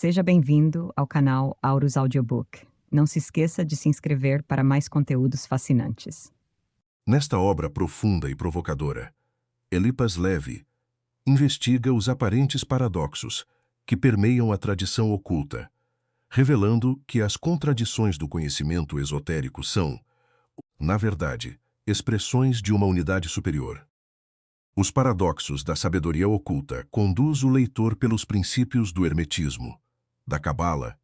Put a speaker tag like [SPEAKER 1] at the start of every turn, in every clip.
[SPEAKER 1] Seja bem-vindo ao canal Aurus Audiobook. Não se esqueça de se inscrever para mais conteúdos fascinantes.
[SPEAKER 2] Nesta obra profunda e provocadora, Eliphas Levi investiga os aparentes paradoxos que permeiam a tradição oculta, revelando que as contradições do conhecimento esotérico são, na verdade, expressões de uma unidade superior. Os paradoxos da sabedoria oculta conduz o leitor pelos princípios do hermetismo, da cabala,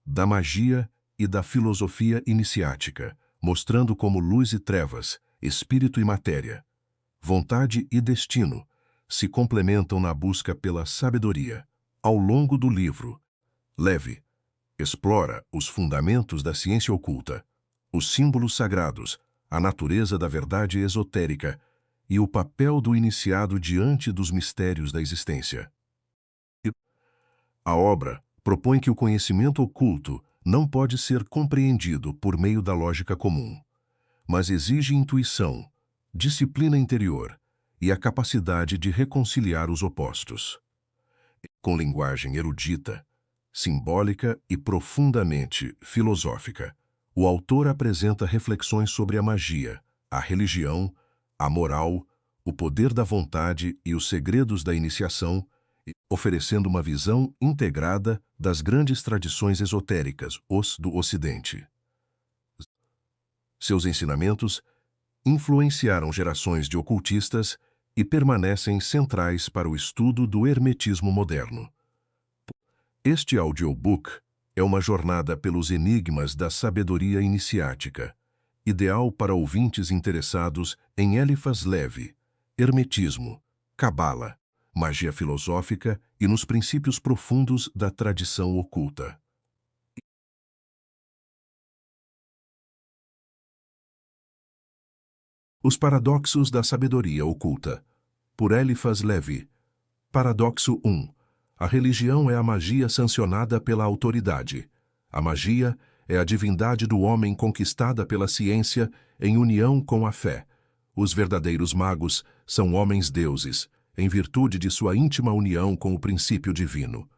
[SPEAKER 2] da magia e da filosofia iniciática, mostrando como luz e trevas, espírito e matéria, vontade e destino se complementam na busca pela sabedoria. Ao longo do livro, Levi explora os fundamentos da ciência oculta, os símbolos sagrados, a natureza da verdade esotérica e o papel do iniciado diante dos mistérios da existência. A obra propõe que o conhecimento oculto não pode ser compreendido por meio da lógica comum, mas exige intuição, disciplina interior e a capacidade de reconciliar os opostos. Com linguagem erudita, simbólica e profundamente filosófica, o autor apresenta reflexões sobre a magia, a religião, a moral, o poder da vontade e os segredos da iniciação, oferecendo uma visão integrada das grandes tradições esotéricas, do Ocidente. Seus ensinamentos influenciaram gerações de ocultistas e permanecem centrais para o estudo do hermetismo moderno. Este audiobook é uma jornada pelos enigmas da sabedoria iniciática, ideal para ouvintes interessados em Eliphas Levi, hermetismo, cabala, magia filosófica e nos princípios profundos da tradição oculta. Os paradoxos da sabedoria oculta, por Eliphas Levi. Paradoxo 1. A religião é a magia sancionada pela autoridade. A magia é a divindade do homem conquistada pela ciência em união com a fé. Os verdadeiros magos são homens-deuses, em virtude de sua íntima união com o princípio divino.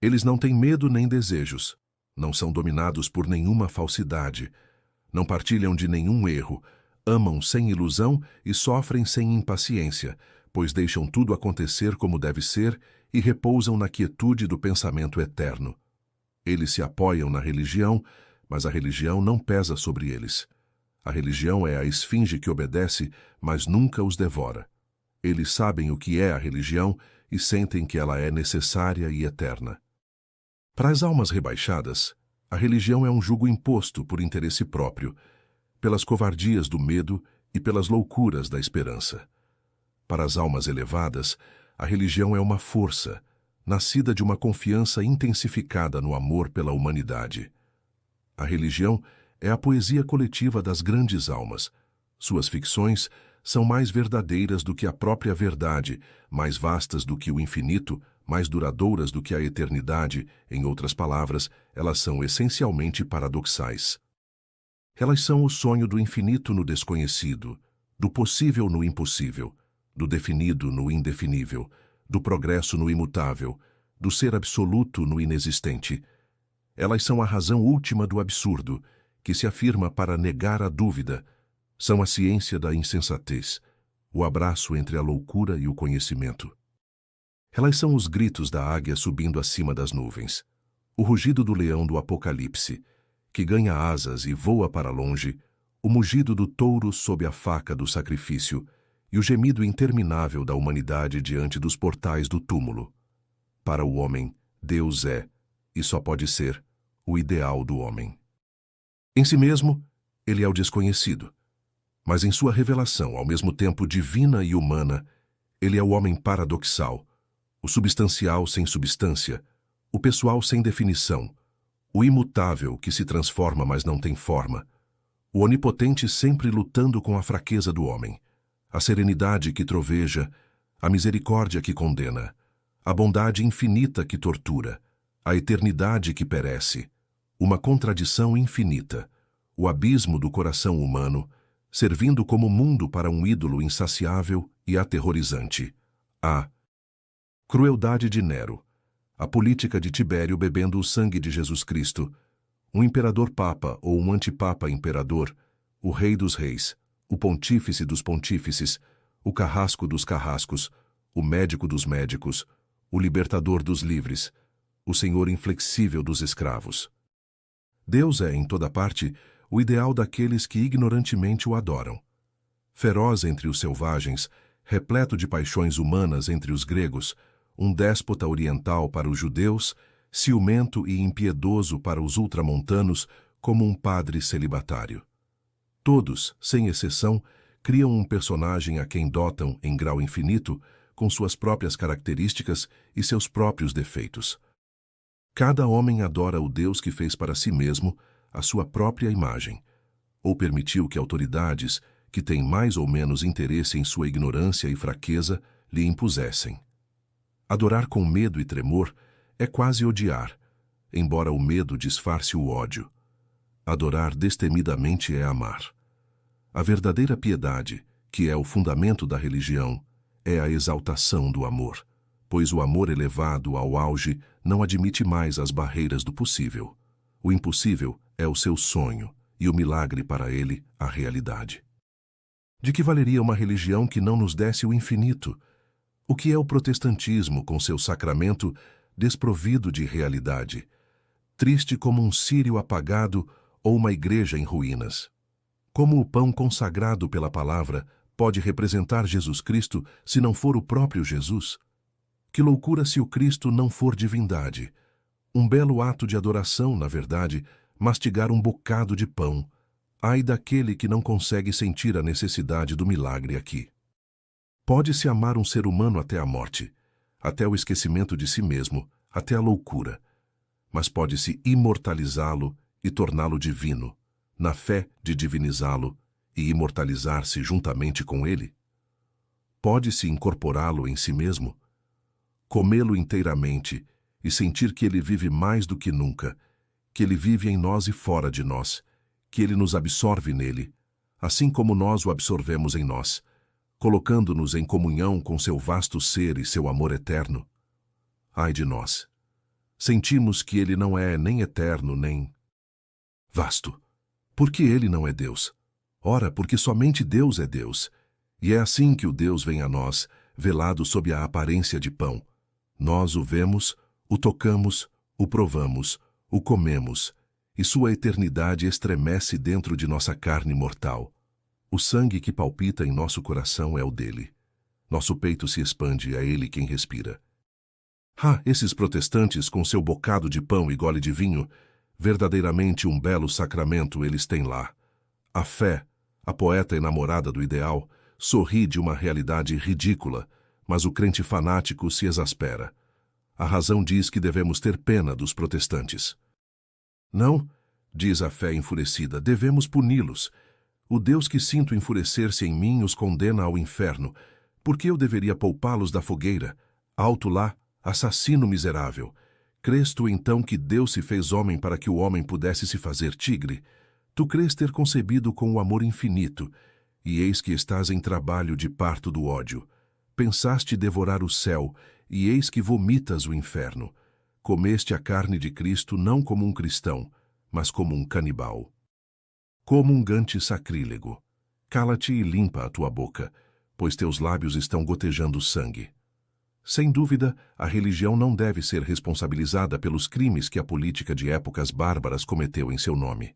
[SPEAKER 2] Eles não têm medo nem desejos, não são dominados por nenhuma falsidade, não partilham de nenhum erro, amam sem ilusão e sofrem sem impaciência, pois deixam tudo acontecer como deve ser e repousam na quietude do pensamento eterno. Eles se apoiam na religião, mas a religião não pesa sobre eles. A religião é a esfinge que obedece, mas nunca os devora. Eles sabem o que é a religião e sentem que ela é necessária e eterna. Para as almas rebaixadas, a religião é um jugo imposto por interesse próprio, pelas covardias do medo e pelas loucuras da esperança. Para as almas elevadas, a religião é uma força, nascida de uma confiança intensificada no amor pela humanidade. A religião é a poesia coletiva das grandes almas. Suas ficções são mais verdadeiras do que a própria verdade, mais vastas do que o infinito, mais duradouras do que a eternidade. Em outras palavras, elas são essencialmente paradoxais. Elas são o sonho do infinito no desconhecido, do possível no impossível, do definido no indefinível, do progresso no imutável, do ser absoluto no inexistente. Elas são a razão última do absurdo, que se afirma para negar a dúvida. São a ciência da insensatez, o abraço entre a loucura e o conhecimento. Elas são os gritos da águia subindo acima das nuvens, o rugido do leão do Apocalipse, que ganha asas e voa para longe, o mugido do touro sob a faca do sacrifício e o gemido interminável da humanidade diante dos portais do túmulo. Para o homem, Deus é, e só pode ser, o ideal do homem. Em si mesmo, ele é o desconhecido, mas em sua revelação, ao mesmo tempo divina e humana, ele é o homem paradoxal, o substancial sem substância, o pessoal sem definição, o imutável que se transforma mas não tem forma, o onipotente sempre lutando com a fraqueza do homem, a serenidade que troveja, a misericórdia que condena, a bondade infinita que tortura, a eternidade que perece, uma contradição infinita, o abismo do coração humano, servindo como mundo para um ídolo insaciável e aterrorizante. A crueldade de Nero, a política de Tibério bebendo o sangue de Jesus Cristo, um imperador-papa ou um antipapa-imperador, o rei dos reis, o pontífice dos pontífices, o carrasco dos carrascos, o médico dos médicos, o libertador dos livres, o senhor inflexível dos escravos. Deus é, em toda parte, o ideal daqueles que ignorantemente o adoram. Feroz entre os selvagens, repleto de paixões humanas entre os gregos, um déspota oriental para os judeus, ciumento e impiedoso para os ultramontanos, como um padre celibatário. Todos, sem exceção, criam um personagem a quem dotam, em grau infinito, com suas próprias características e seus próprios defeitos. Cada homem adora o Deus que fez para si mesmo a sua própria imagem, ou permitiu que autoridades, que têm mais ou menos interesse em sua ignorância e fraqueza, lhe impusessem. Adorar com medo e tremor é quase odiar, embora o medo disfarce o ódio. Adorar destemidamente é amar. A verdadeira piedade, que é o fundamento da religião, é a exaltação do amor, pois o amor elevado ao auge não admite mais as barreiras do possível. O impossível é o seu sonho, e o milagre para ele a realidade. De que valeria uma religião que não nos desse o infinito? O que é o protestantismo com seu sacramento desprovido de realidade, triste como um círio apagado ou uma igreja em ruínas? Como o pão consagrado pela palavra pode representar Jesus Cristo se não for o próprio Jesus? Que loucura se o Cristo não for divindade! Um belo ato de adoração, na verdade, mastigar um bocado de pão. Ai daquele que não consegue sentir a necessidade do milagre aqui. Pode-se amar um ser humano até a morte, até o esquecimento de si mesmo, até a loucura, mas pode-se imortalizá-lo e torná-lo divino, na fé de divinizá-lo e imortalizar-se juntamente com ele? Pode-se incorporá-lo em si mesmo, comê-lo inteiramente e sentir que ele vive mais do que nunca, que ele vive em nós e fora de nós, que ele nos absorve nele, assim como nós o absorvemos em nós, colocando-nos em comunhão com seu vasto ser e seu amor eterno? Ai de nós! Sentimos que ele não é nem eterno, nem vasto. Porque ele não é Deus? Ora, porque somente Deus é Deus. E é assim que o Deus vem a nós, velado sob a aparência de pão. Nós o vemos, o tocamos, o provamos, o comemos, e sua eternidade estremece dentro de nossa carne mortal. O sangue que palpita em nosso coração é o dele. Nosso peito se expande, é ele quem respira. Esses protestantes com seu bocado de pão e gole de vinho, verdadeiramente um belo sacramento eles têm lá. A fé, a poeta enamorada do ideal, sorri de uma realidade ridícula, mas o crente fanático se exaspera. A razão diz que devemos ter pena dos protestantes. Não, diz a fé enfurecida, devemos puni-los. O Deus que sinto enfurecer-se em mim os condena ao inferno. Por que eu deveria poupá-los da fogueira? Alto lá, assassino miserável! Crês tu então que Deus se fez homem para que o homem pudesse se fazer tigre? Tu crês ter concebido com o amor infinito, e eis que estás em trabalho de parto do ódio. Pensaste devorar o céu, e eis que vomitas o inferno. Comeste a carne de Cristo não como um cristão, mas como um canibal. Comungante sacrílego, cala-te e limpa a tua boca, pois teus lábios estão gotejando sangue. Sem dúvida, a religião não deve ser responsabilizada pelos crimes que a política de épocas bárbaras cometeu em seu nome.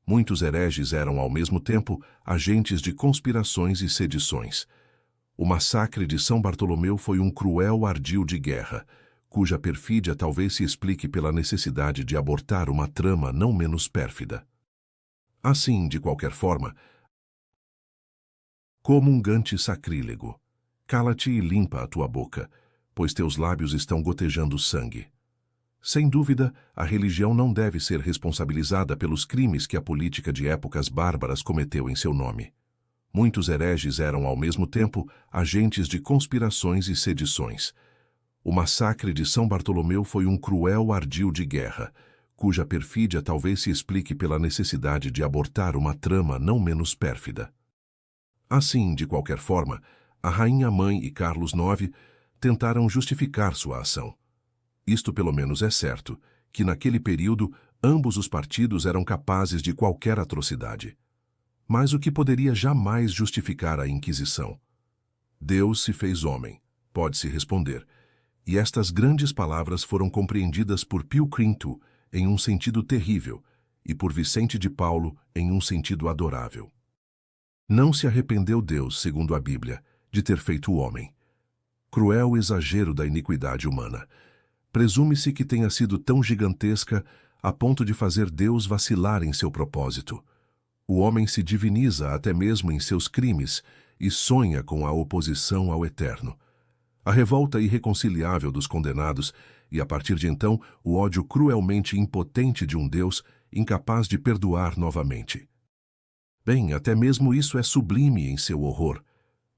[SPEAKER 2] Muitos hereges eram, ao mesmo tempo, agentes de conspirações e sedições. O massacre de São Bartolomeu foi um cruel ardil de guerra, cuja perfídia talvez se explique pela necessidade de abortar uma trama não menos pérfida. Assim, de qualquer forma, comungante sacrílego, cala-te e limpa a tua boca, pois teus lábios estão gotejando sangue. Sem dúvida, a religião não deve ser responsabilizada pelos crimes que a política de épocas bárbaras cometeu em seu nome. Muitos hereges eram, ao mesmo tempo, agentes de conspirações e sedições. O massacre de São Bartolomeu foi um cruel ardil de guerra, cuja perfídia talvez se explique pela necessidade de abortar uma trama não menos pérfida. Assim, de qualquer forma, a Rainha Mãe e Carlos IX tentaram justificar sua ação. Isto pelo menos é certo, que naquele período ambos os partidos eram capazes de qualquer atrocidade. Mas o que poderia jamais justificar a Inquisição? Deus se fez homem, pode-se responder, e estas grandes palavras foram compreendidas por Pio V em um sentido terrível e por Vicente de Paulo em um sentido adorável. Não se arrependeu Deus, segundo a Bíblia, de ter feito o homem. Cruel exagero da iniquidade humana. Presume-se que tenha sido tão gigantesca a ponto de fazer Deus vacilar em seu propósito. O homem se diviniza até mesmo em seus crimes e sonha com a oposição ao Eterno. A revolta irreconciliável dos condenados e, a partir de então, o ódio cruelmente impotente de um Deus incapaz de perdoar novamente. Bem, até mesmo isso é sublime em seu horror,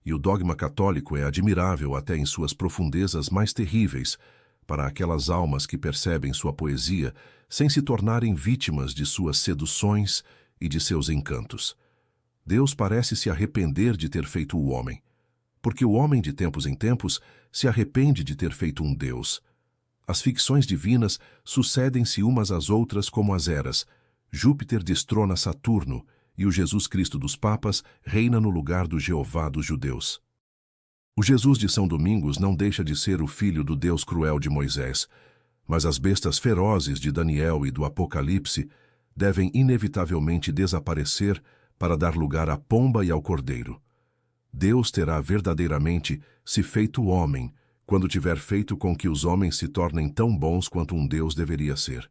[SPEAKER 2] e o dogma católico é admirável até em suas profundezas mais terríveis, para aquelas almas que percebem sua poesia sem se tornarem vítimas de suas seduções e de seus encantos. Deus parece se arrepender de ter feito o homem, porque o homem de tempos em tempos se arrepende de ter feito um Deus. As ficções divinas sucedem-se umas às outras como as eras. Júpiter destrona Saturno, e o Jesus Cristo dos Papas reina no lugar do Jeová dos judeus. O Jesus de São Domingos não deixa de ser o filho do Deus cruel de Moisés, mas as bestas ferozes de Daniel e do Apocalipse devem inevitavelmente desaparecer para dar lugar à pomba e ao cordeiro. Deus terá verdadeiramente se feito homem quando tiver feito com que os homens se tornem tão bons quanto um Deus deveria ser.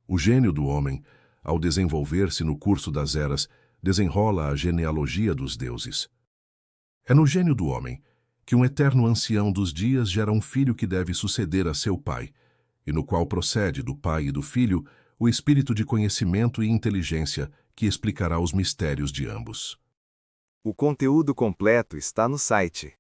[SPEAKER 2] O gênio do homem, ao desenvolver-se no curso das eras, desenrola a genealogia dos deuses. É no gênio do homem que um eterno ancião dos dias gera um filho que deve suceder a seu pai, e no qual procede do pai e do filho o espírito de conhecimento e inteligência que explicará os mistérios de ambos.
[SPEAKER 3] O conteúdo completo está no site